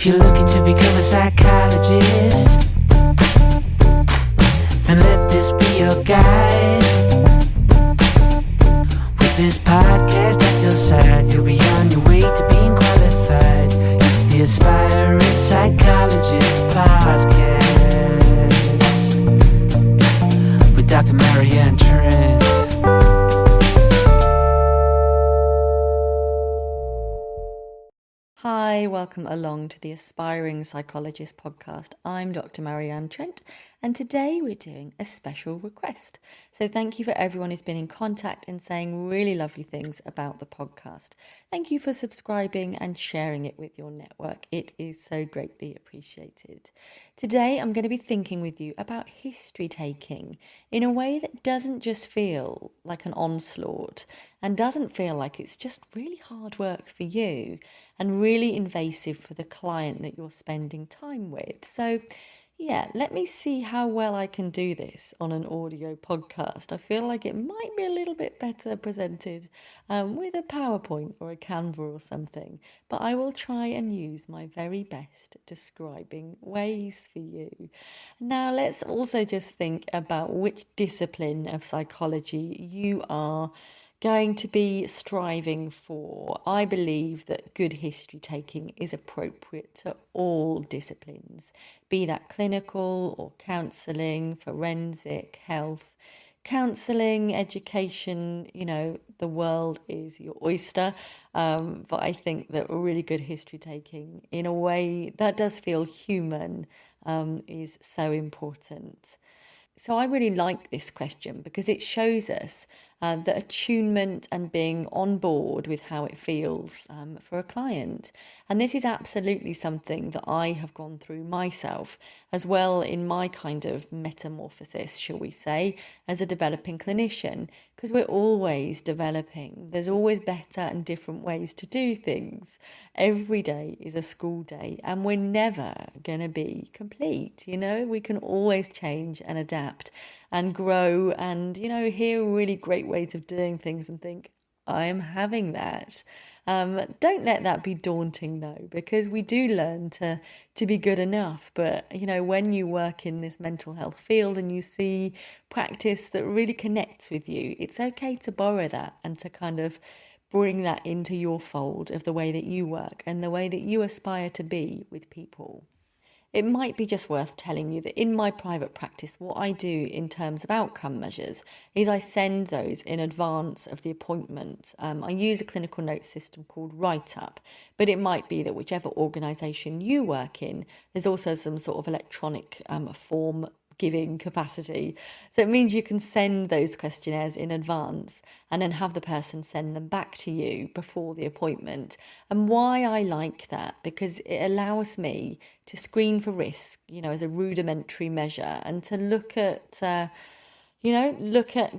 If you're looking to become a psychologist, then let this be your guide. With this podcast at your side, you'll be on your way to being qualified. It's the Aspiring Psychologist Podcast with Dr. Marianne and Trent. Hi, welcome along to the Aspiring Psychologist Podcast. I'm Dr. Marianne Trent, and today we're doing a special request. So thank you for everyone who's been in contact and saying really lovely things about the podcast. Thank you for subscribing and sharing it with your network. It is so greatly appreciated. Today I'm going to be thinking with you about history taking in a way that doesn't just feel like an onslaught and doesn't feel like it's just really hard work for you and really invasive for the client that you're spending time with. So yeah, let me see how well I can do this on an audio podcast. I feel like it might be a little bit better presented with a PowerPoint or a Canva or something, but I will try and use my very best describing ways for you. Now, let's also just think about which discipline of psychology you are going to be striving for. I believe that good history taking is appropriate to all disciplines, be that clinical or counselling, forensic, health, counselling, education. You know, the world is your oyster, but I think that really good history taking in a way that does feel human is so important. So I really like this question because it shows us that attunement and being on board with how it feels for a client. And this is absolutely something that I have gone through myself as well in my kind of metamorphosis, shall we say, as a developing clinician, because we're always developing. There's always better and different ways to do things. Every day is a school day and we're never going to be complete. You know, we can always change and adapt and grow and, you know, hear really great ways of doing things and think, I am having that. Don't let that be daunting though, because we do learn to be good enough. But, you know, when you work in this mental health field and you see practice that really connects with you, it's okay to borrow that and to kind of bring that into your fold of the way that you work and the way that you aspire to be with people. It might be just worth telling you that in my private practice, what I do in terms of outcome measures is I send those in advance of the appointment. I use a clinical note system called Write-Up, but it might be that whichever organisation you work in, there's also some sort of electronic form giving capacity. So it means you can send those questionnaires in advance and then have the person send them back to you before the appointment. And why I like that, because it allows me to screen for risk, you know, as a rudimentary measure and to look at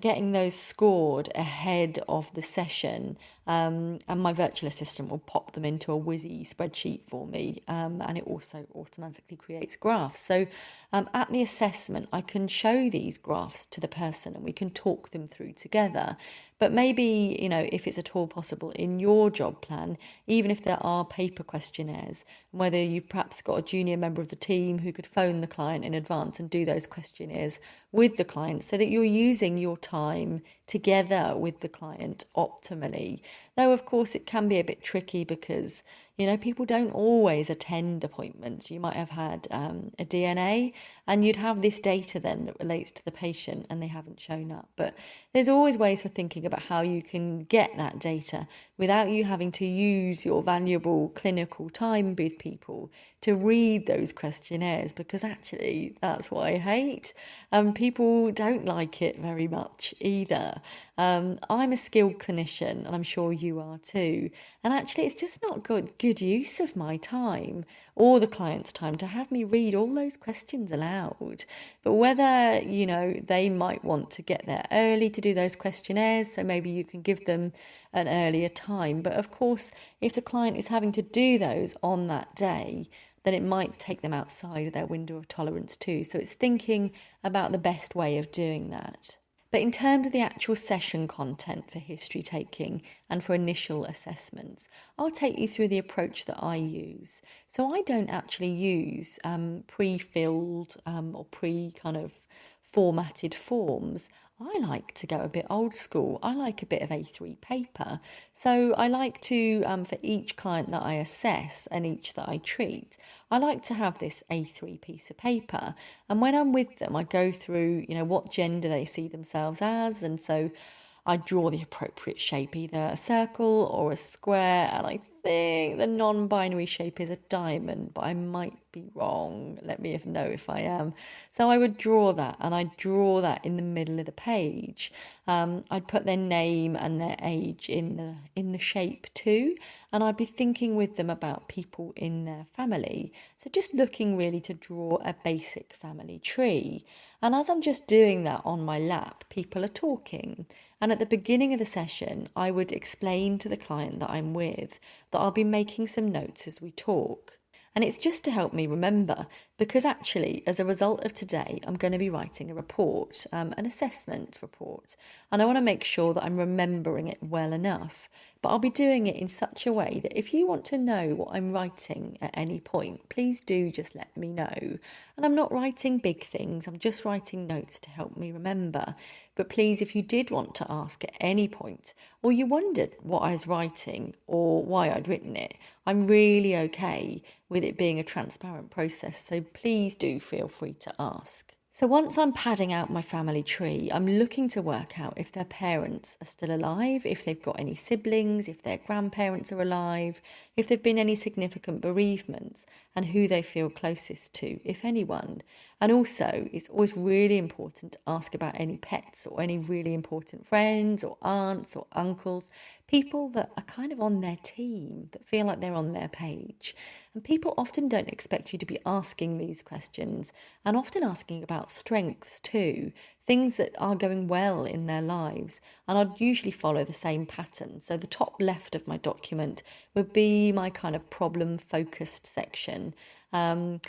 getting those scored ahead of the session. And my virtual assistant will pop them into a whizzy spreadsheet for me. And it also automatically creates graphs. So at the assessment, I can show these graphs to the person and we can talk them through together. But maybe, you know, if it's at all possible in your job plan, even if there are paper questionnaires, whether you've perhaps got a junior member of the team who could phone the client in advance and do those questionnaires with the client so that you're using your time together with the client optimally. Though, of course, it can be a bit tricky because, you know, people don't always attend appointments. You might have had a DNA and you'd have this data then that relates to the patient and they haven't shown up. But there's always ways for thinking about how you can get that data without you having to use your valuable clinical time with people to read those questionnaires, because actually that's what I hate. People don't like it very much either. I'm a skilled clinician and I'm sure you are too. And actually it's just not good use of my time or the client's time to have me read all those questions aloud. But whether, you know, they might want to get there early to do those questionnaires, so maybe you can give them an earlier time. But of course, if the client is having to do those on that day, then it might take them outside of their window of tolerance too. So it's thinking about the best way of doing that. But in terms of the actual session content for history taking and for initial assessments, I'll take you through the approach that I use. So I don't actually use pre-filled or kind of formatted forms. I like to go a bit old school. I like a bit of A3 paper. So I like to, for each client that I assess and each that I treat, I like to have this A3 piece of paper. And when I'm with them, I go through, what gender they see themselves as. And so I draw the appropriate shape, either a circle or a square. And I think the non-binary shape is a diamond, but I might be wrong. Let me know if I am. So I would draw that, and I draw that in the middle of the page. I'd put their name and their age in the shape too, and I'd be thinking with them about people in their family. So just looking really to draw a basic family tree. And as I'm just doing that on my lap, people are talking. And at the beginning of the session, I would explain to the client that I'm with that I'll be making some notes as we talk. And it's just to help me remember, because actually, as a result of today, I'm going to be writing a report, an assessment report. And I want to make sure that I'm remembering it well enough. But I'll be doing it in such a way that if you want to know what I'm writing at any point, please do just let me know. And I'm not writing big things, I'm just writing notes to help me remember. But please, if you did want to ask at any point, or you wondered what I was writing or why I'd written it, I'm really okay with it being a transparent process. So please do feel free to ask. So once I'm padding out my family tree, I'm looking to work out if their parents are still alive, if they've got any siblings, if their grandparents are alive, if there've been any significant bereavements, and who they feel closest to, if anyone. And also, it's always really important to ask about any pets or any really important friends or aunts or uncles, people that are kind of on their team, that feel like they're on their page. And people often don't expect you to be asking these questions, and often asking about strengths too, things that are going well in their lives. And I'd usually follow the same pattern. So the top left of my document would be my kind of problem-focused section. And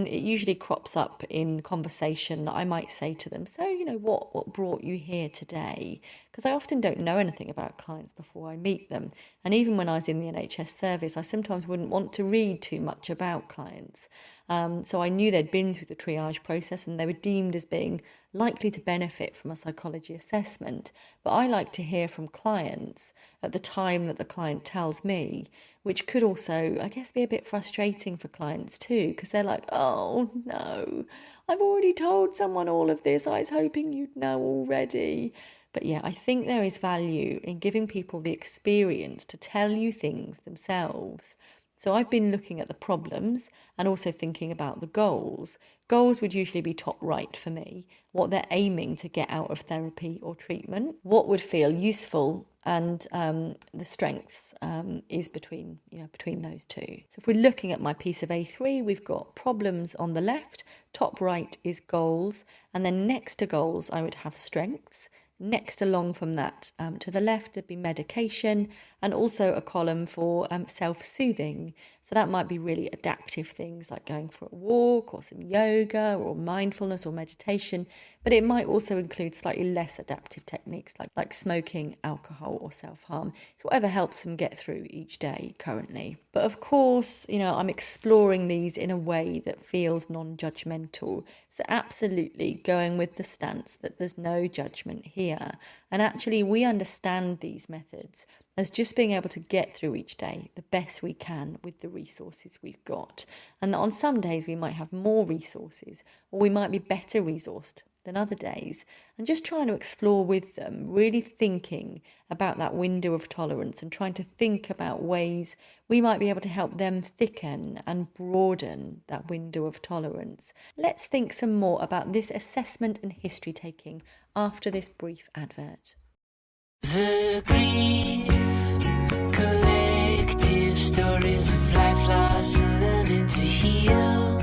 it usually crops up in conversation that I might say to them, so, what brought you here today? Because I often don't know anything about clients before I meet them. And even when I was in the NHS service, I sometimes wouldn't want to read too much about clients. So I knew they'd been through the triage process and they were deemed as being likely to benefit from a psychology assessment. But I like to hear from clients at the time that the client tells me, which could also, I guess, be a bit frustrating for clients too, because they're like, oh no, I've already told someone all of this. I was hoping you'd know already. But yeah, I think there is value in giving people the experience to tell you things themselves. So I've been looking at the problems and also thinking about the goals. Goals would usually be top right for me, what they're aiming to get out of therapy or treatment, what would feel useful, and the strengths is between those two. So if we're looking at my piece of A3, we've got problems on the left, top right is goals, and then next to goals I would have strengths. Next along from that, to the left, there'd be medication, and also a column for self-soothing. So that might be really adaptive things like going for a walk or some yoga or mindfulness or meditation, but it might also include slightly less adaptive techniques like smoking, alcohol or self-harm. It's whatever helps them get through each day currently. But of course, I'm exploring these in a way that feels non-judgmental. So absolutely going with the stance that there's no judgment here. And actually we understand these methods as just being able to get through each day the best we can with the resources we've got. And on some days we might have more resources, or we might be better resourced than other days, and just trying to explore with them, really thinking about that window of tolerance and trying to think about ways we might be able to help them thicken and broaden that window of tolerance. Let's think some more about this assessment and history taking after this brief advert. The grief collective, stories of life lost and learning to heal.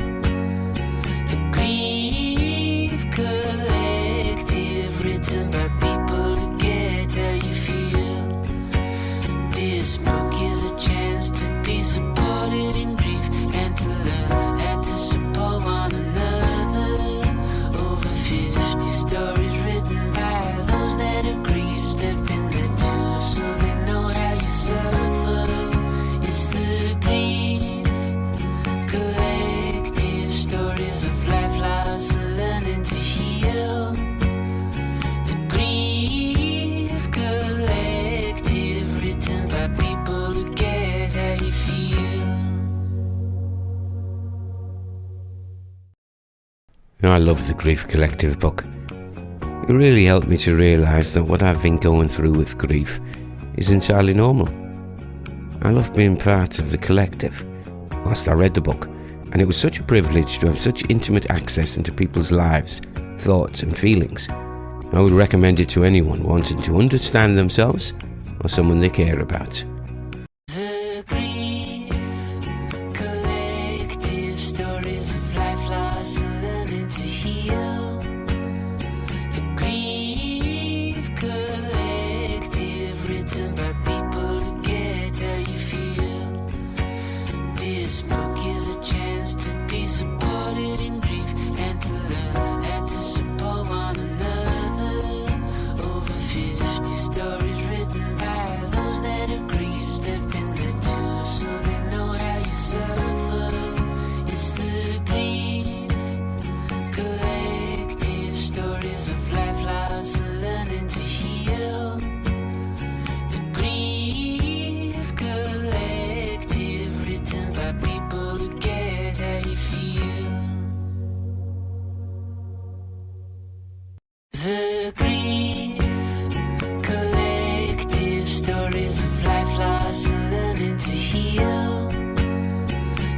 The grief collective, written by people who get how you feel. This book is a chance to be supported in grief and to learn how to support one another. Over 50 stories written by the I love the Grief Collective book. It really helped me to realise that what I've been going through with grief is entirely normal. I love being part of the collective whilst I read the book, and it was such a privilege to have such intimate access into people's lives, thoughts and feelings. I would recommend it to anyone wanting to understand themselves or someone they care about. The Grief Collective, stories of life lost and learning to heal. The Grief Collective, written by people who get how you feel. This book is a chance to be supported in grief and to learn how to support one another. Over 50 stories written by those that have grieved. They've been there too, so they know how you suffer. It's the Grief Collective, stories of life lost and learning to heal. The Grief Collective, written by people who get how you feel. The Grief Collective, stories of life lost and learning to heal.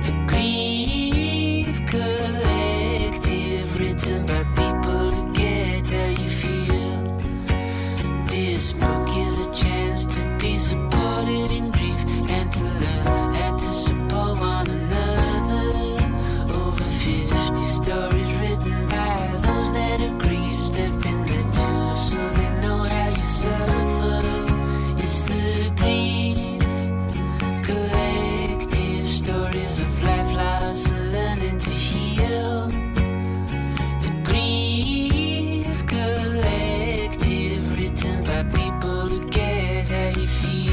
The Grief Collective, written by people who get how you feel. This book is a chance to be supported in grief and to learn how to support one another. Over 50 stories written by those that have grieved. They've been there too, so they know how you suffer. It's the Grief Collective, stories of life lost and learning to heal. The Grief Collective, written by people who get how you feel.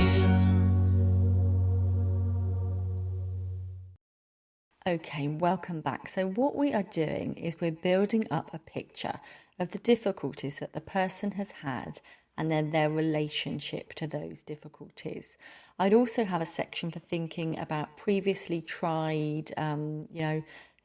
Okay, welcome back. So what we are doing is we're building up a picture of the difficulties that the person has had and then their relationship to those difficulties. I'd also have a section for thinking about previously tried,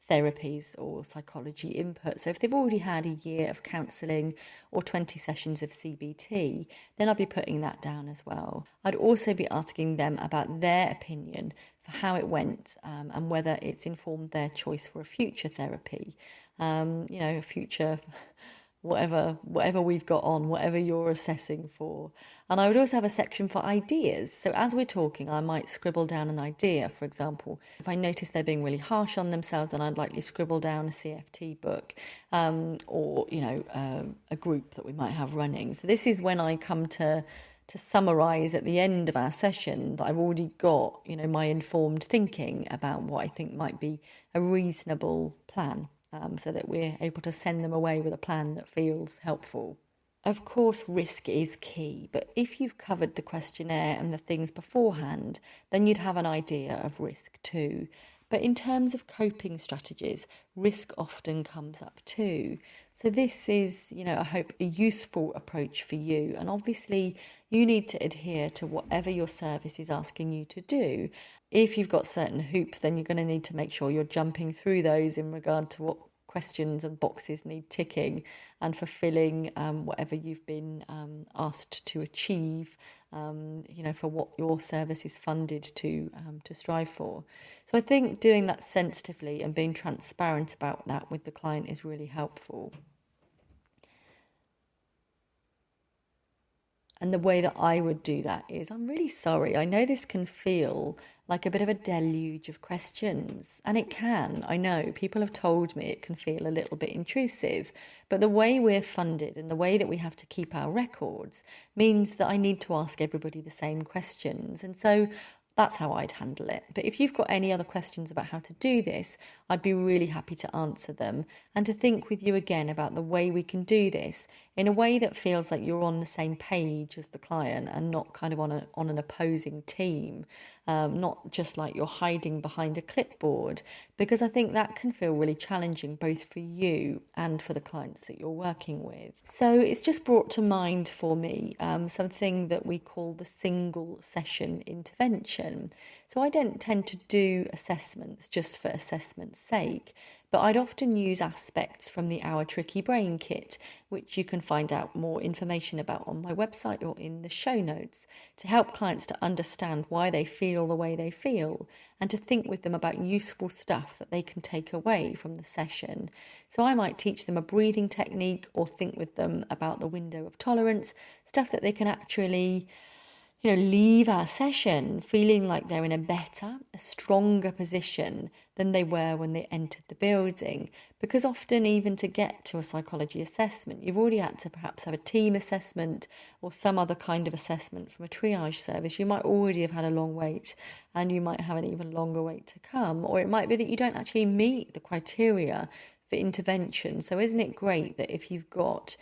therapies or psychology input. So if they've already had a year of counselling or 20 sessions of CBT, then I'll be putting that down as well. I'd also be asking them about their opinion for how it went and whether it's informed their choice for a future therapy, a future whatever we've got on, whatever you're assessing for. And I would also have a section for ideas. So as we're talking, I might scribble down an idea. For example, if I notice they're being really harsh on themselves, then I'd likely scribble down a CFT book or a group that we might have running. So this is when I come to summarise at the end of our session that I've already got, my informed thinking about what I think might be a reasonable plan. So that we're able to send them away with a plan that feels helpful. Of course, risk is key, but if you've covered the questionnaire and the things beforehand, then you'd have an idea of risk too. But in terms of coping strategies, risk often comes up too. So this is, I hope, a useful approach for you. And obviously, you need to adhere to whatever your service is asking you to do. If you've got certain hoops, then you're going to need to make sure you're jumping through those in regard to what questions and boxes need ticking and fulfilling whatever you've been asked to achieve, for what your service is funded to strive for. So I think doing that sensitively and being transparent about that with the client is really helpful. And the way that I would do that is, I'm really sorry, I know this can feel like a bit of a deluge of questions, and it can. I know people have told me it can feel a little bit intrusive, but the way we're funded and the way that we have to keep our records means that I need to ask everybody the same questions. And so that's how I'd handle it. But if you've got any other questions about how to do this, I'd be really happy to answer them and to think with you again about the way we can do this in a way that feels like you're on the same page as the client and not kind of on an opposing team, not just like you're hiding behind a clipboard, because I think that can feel really challenging both for you and for the clients that you're working with. So it's just brought to mind for me something that we call the single session intervention. So I don't tend to do assessments just for assessment's sake, but I'd often use aspects from the Our Tricky Brain Kit, which you can find out more information about on my website or in the show notes, to help clients to understand why they feel the way they feel and to think with them about useful stuff that they can take away from the session. So I might teach them a breathing technique or think with them about the window of tolerance, stuff that they can actually leave our session feeling like they're in a stronger position than they were when they entered the building. Because often, even to get to a psychology assessment, you've already had to perhaps have a team assessment or some other kind of assessment from a triage service. You might already have had a long wait, and you might have an even longer wait to come. Or it might be that you don't actually meet the criteria for intervention. So isn't it great that if you've got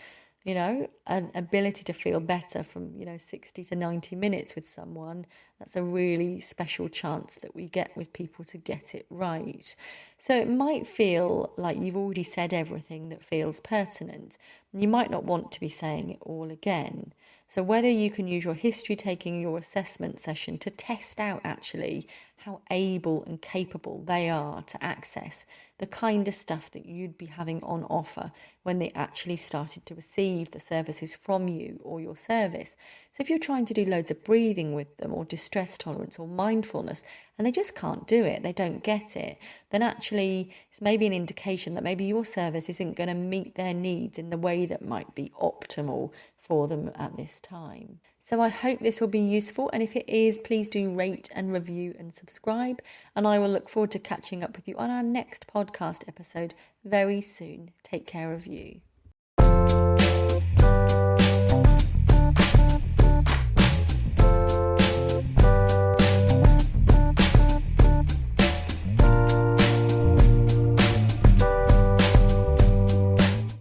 an ability to feel better from, 60 to 90 minutes with someone, that's a really special chance that we get with people to get it right. So it might feel like you've already said everything that feels pertinent. You might not want to be saying it all again. So whether you can use your history taking your assessment session to test out actually how able and capable they are to access the kind of stuff that you'd be having on offer when they actually started to receive the services from you or your service. So if you're trying to do loads of breathing with them or distress tolerance or mindfulness and they just can't do it, they don't get it, then actually it's maybe an indication that maybe your service isn't going to meet their needs in the way that might be optimal for them at this time. So I hope this will be useful, and if it is, please do rate and review and subscribe, and I will look forward to catching up with you on our next podcast episode very soon. Take care of you.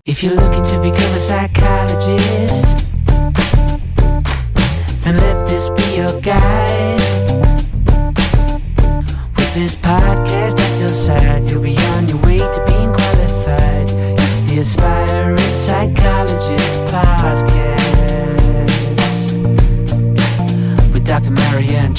If you're looking to become a psychologist, then let this be your guide. With this podcast at your side, you'll be on your way to being qualified. It's the Aspiring Psychologist Podcast with Dr. Marianne.